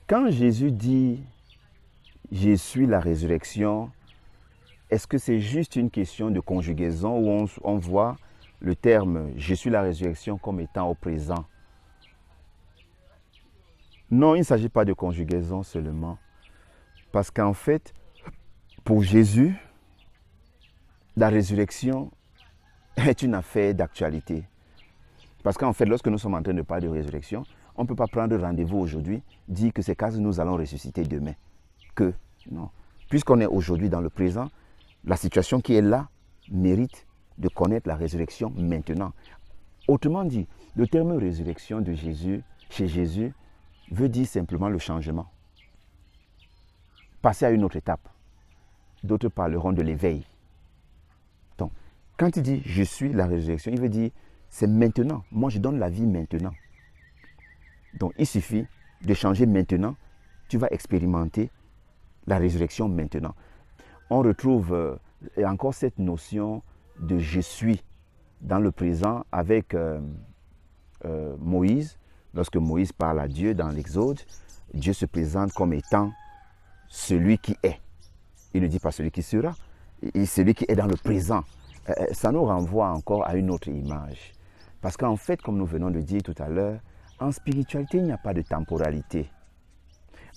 Quand Jésus dit « Je suis la résurrection », est-ce que c'est juste une question de conjugaison où on voit le terme « Je suis la résurrection » comme étant au présent? Non, il ne s'agit pas de conjugaison seulement. Parce qu'en fait, pour Jésus, la résurrection est une affaire d'actualité. Parce qu'en fait, lorsque nous sommes en train de parler de résurrection, on ne peut pas prendre rendez-vous aujourd'hui, dire que c'est quand nous allons ressusciter demain. Que, non. Puisqu'on est aujourd'hui dans le présent, la situation qui est là mérite de connaître la résurrection maintenant. Autrement dit, le terme résurrection de Jésus, chez Jésus, veut dire simplement le changement. Passer à une autre étape. D'autres parleront de l'éveil. Donc, quand il dit « je suis la résurrection », il veut dire « c'est maintenant, moi je donne la vie maintenant ». Donc, il suffit de changer maintenant, tu vas expérimenter la résurrection maintenant. On retrouve encore cette notion de « je suis » dans le présent avec Moïse. Lorsque Moïse parle à Dieu dans l'Exode, Dieu se présente comme étant celui qui est. Il ne dit pas celui qui sera, et celui qui est dans le présent. Ça nous renvoie encore à une autre image. Parce qu'en fait, comme nous venons de dire tout à l'heure, en spiritualité, il n'y a pas de temporalité.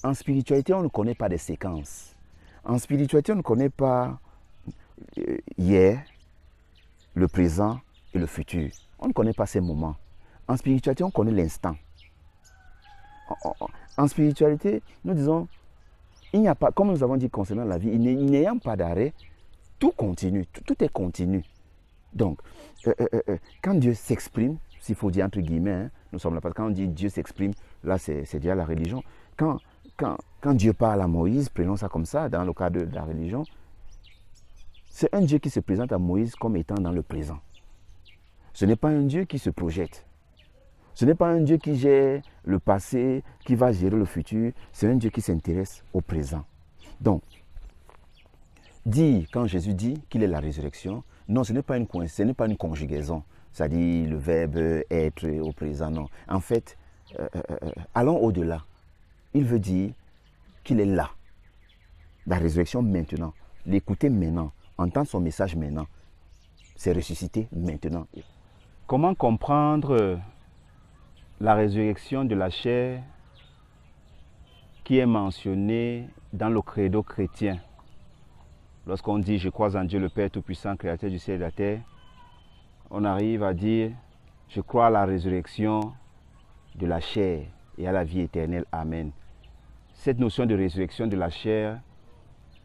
En spiritualité, on ne connaît pas de séquences. En spiritualité, on ne connaît pas hier, le présent et le futur. On ne connaît pas ces moments. En spiritualité, on connaît l'instant. En spiritualité, nous disons, il n'y a pas, comme nous avons dit concernant la vie, il n'ayant pas d'arrêt, tout continue, tout est continu. Donc, quand Dieu s'exprime, s'il faut dire entre guillemets, hein, nous sommes là, parce que quand on dit Dieu s'exprime, là c'est déjà la religion. Quand Dieu parle à Moïse, prenons ça comme ça, dans le cadre de la religion, c'est un Dieu qui se présente à Moïse comme étant dans le présent. Ce n'est pas un Dieu qui se projette. Ce n'est pas un Dieu qui gère le passé, qui va gérer le futur. C'est un Dieu qui s'intéresse au présent. Donc, quand Jésus dit qu'il est la résurrection, non, ce n'est pas une conjugaison. C'est-à-dire le verbe être au présent, non. En fait, allons au-delà. Il veut dire qu'il est là. La résurrection maintenant. L'écouter maintenant. Entendre son message maintenant. C'est ressusciter maintenant. Comment comprendre la résurrection de la chair qui est mentionnée dans le credo chrétien? Lorsqu'on dit « Je crois en Dieu le Père Tout-Puissant, Créateur du ciel et de la terre », on arrive à dire « Je crois à la résurrection de la chair et à la vie éternelle. Amen ». Cette notion de résurrection de la chair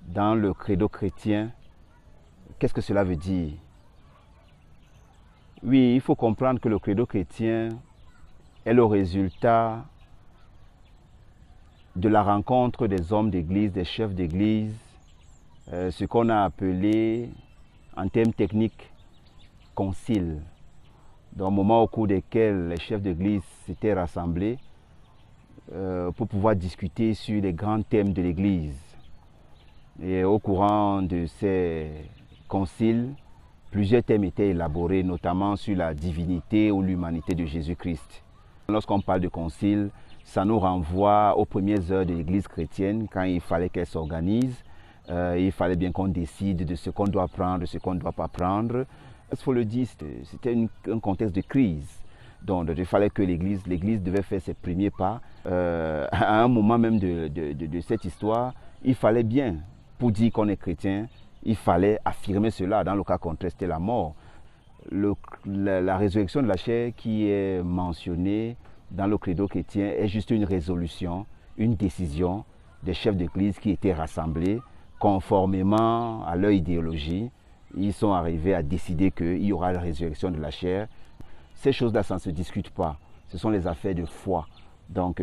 dans le credo chrétien, qu'est-ce que cela veut dire? Oui, il faut comprendre que le credo chrétien est le résultat de la rencontre des hommes d'église, des chefs d'église, ce qu'on a appelé en termes techniques concile. Dans le moment au cours desquels les chefs d'église s'étaient rassemblés pour pouvoir discuter sur les grands thèmes de l'église. Et au courant de ces conciles, plusieurs thèmes étaient élaborés, notamment sur la divinité ou l'humanité de Jésus-Christ. Lorsqu'on parle de concile, ça nous renvoie aux premières heures de l'église chrétienne, quand il fallait qu'elle s'organise. Il fallait bien qu'on décide de ce qu'on doit prendre, de ce qu'on ne doit pas prendre. Il faut le dire, c'était un contexte de crise. Donc il fallait que l'église devait faire ses premiers pas. À un moment même de cette histoire, il fallait bien, pour dire qu'on est chrétien, il fallait affirmer cela. Dans le cas contraire, c'était la mort. La résurrection de la chair qui est mentionnée dans le credo chrétien est juste une résolution, une décision des chefs d'église qui étaient rassemblés conformément à leur idéologie. Ils sont arrivés à décider qu'il y aura la résurrection de la chair. Ces choses-là, ça ne se discute pas. Ce sont les affaires de foi. Donc,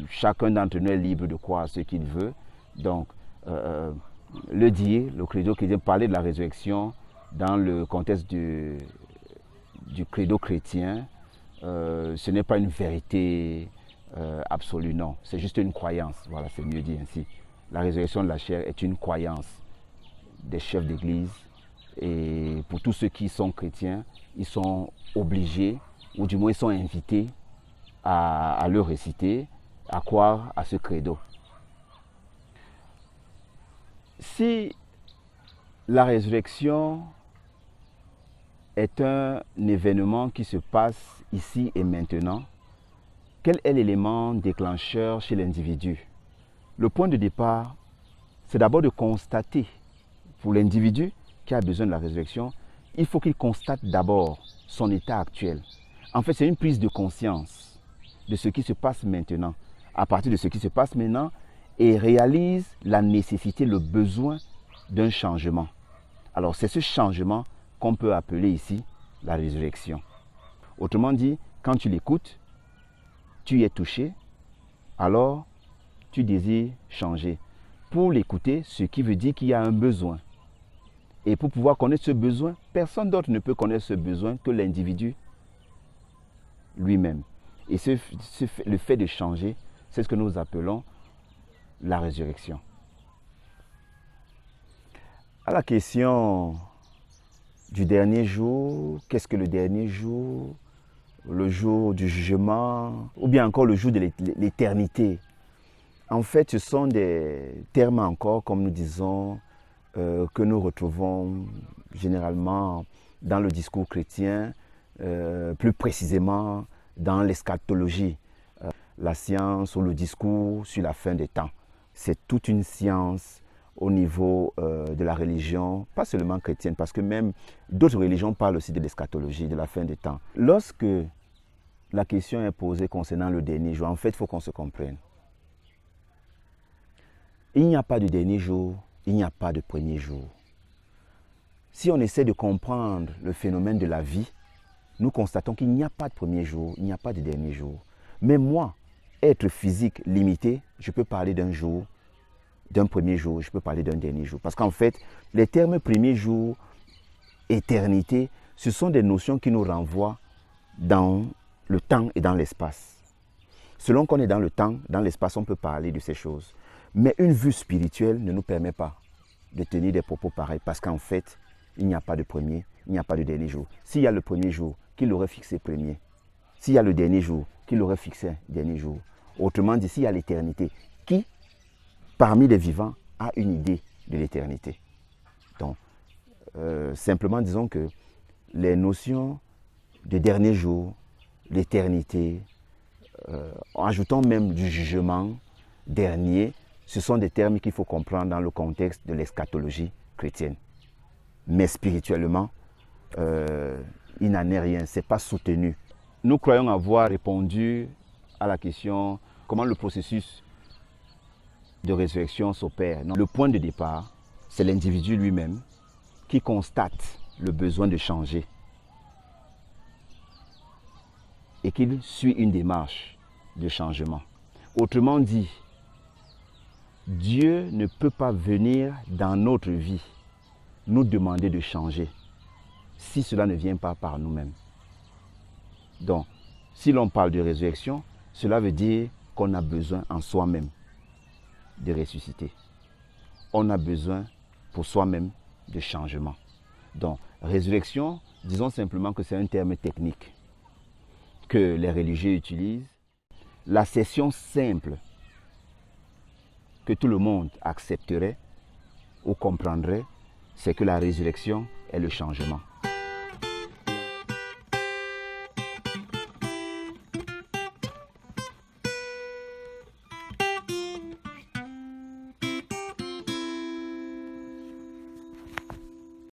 chacun d'entre nous est libre de croire ce qu'il veut. Donc, le credo chrétien, parler de la résurrection dans le contexte du credo chrétien, ce n'est pas une vérité absolue, non. C'est juste une croyance. Voilà, c'est mieux dit ainsi. La résurrection de la chair est une croyance des chefs d'église. Et pour tous ceux qui sont chrétiens, ils sont obligés, ou du moins ils sont invités à le réciter à croire à ce credo. Si la résurrection est un événement qui se passe ici et maintenant, quel est l'élément déclencheur chez l'individu? Le point de départ, c'est d'abord de constater, pour l'individu qui a besoin de la résurrection, il faut qu'il constate d'abord son état actuel. En fait, c'est une prise de conscience de ce qui se passe maintenant, à partir de ce qui se passe maintenant, et réalise la nécessité, le besoin d'un changement. Alors, c'est ce changement qu'on peut appeler ici la résurrection. Autrement dit, quand tu l'écoutes, tu y es touché, alors tu désires changer. Pour l'écouter, ce qui veut dire qu'il y a un besoin. Et pour pouvoir connaître ce besoin, personne d'autre ne peut connaître ce besoin que l'individu lui-même. Et le fait de changer, c'est ce que nous appelons la résurrection. À la question du dernier jour, qu'est-ce que le dernier jour? Le jour du jugement, ou bien encore le jour de l'éternité. En fait, ce sont des termes encore, comme nous disons, que nous retrouvons généralement dans le discours chrétien, plus précisément dans l'eschatologie, la science ou le discours sur la fin des temps. C'est toute une science au niveau de la religion, pas seulement chrétienne, parce que même d'autres religions parlent aussi de l'eschatologie, de la fin des temps. Lorsque la question est posée concernant le dernier jour, en fait, il faut qu'on se comprenne. Il n'y a pas de dernier jour, il n'y a pas de premier jour. Si on essaie de comprendre le phénomène de la vie, nous constatons qu'il n'y a pas de premier jour, il n'y a pas de dernier jour. Mais moi, être physique limité, je peux parler d'un jour, d'un premier jour, je peux parler d'un dernier jour. Parce qu'en fait, les termes premier jour, éternité, ce sont des notions qui nous renvoient dans le temps et dans l'espace. Selon qu'on est dans le temps, dans l'espace, on peut parler de ces choses. Mais une vue spirituelle ne nous permet pas de tenir des propos pareils parce qu'en fait, il n'y a pas de premier, il n'y a pas de dernier jour. S'il y a le premier jour, qui l'aurait fixé premier? S'il y a le dernier jour, qui l'aurait fixé dernier jour? Autrement dit, s'il y a l'éternité, qui, parmi les vivants, a une idée de l'éternité? Donc, simplement disons que les notions de dernier jour, l'éternité, en ajoutant même du jugement dernier, ce sont des termes qu'il faut comprendre dans le contexte de l'eschatologie chrétienne. Mais spirituellement, il n'en est rien, ce n'est pas soutenu. Nous croyons avoir répondu à la question comment le processus de résurrection s'opère. Le point de départ, c'est l'individu lui-même qui constate le besoin de changer et qu'il suit une démarche de changement. Autrement dit, Dieu ne peut pas venir dans notre vie nous demander de changer si cela ne vient pas par nous-mêmes. Donc, si l'on parle de résurrection, cela veut dire qu'on a besoin en soi-même de ressusciter. On a besoin pour soi-même de changement. Donc, résurrection, disons simplement que c'est un terme technique que les religieux utilisent. L'acception simple que tout le monde accepterait ou comprendrait, c'est que la résurrection est le changement.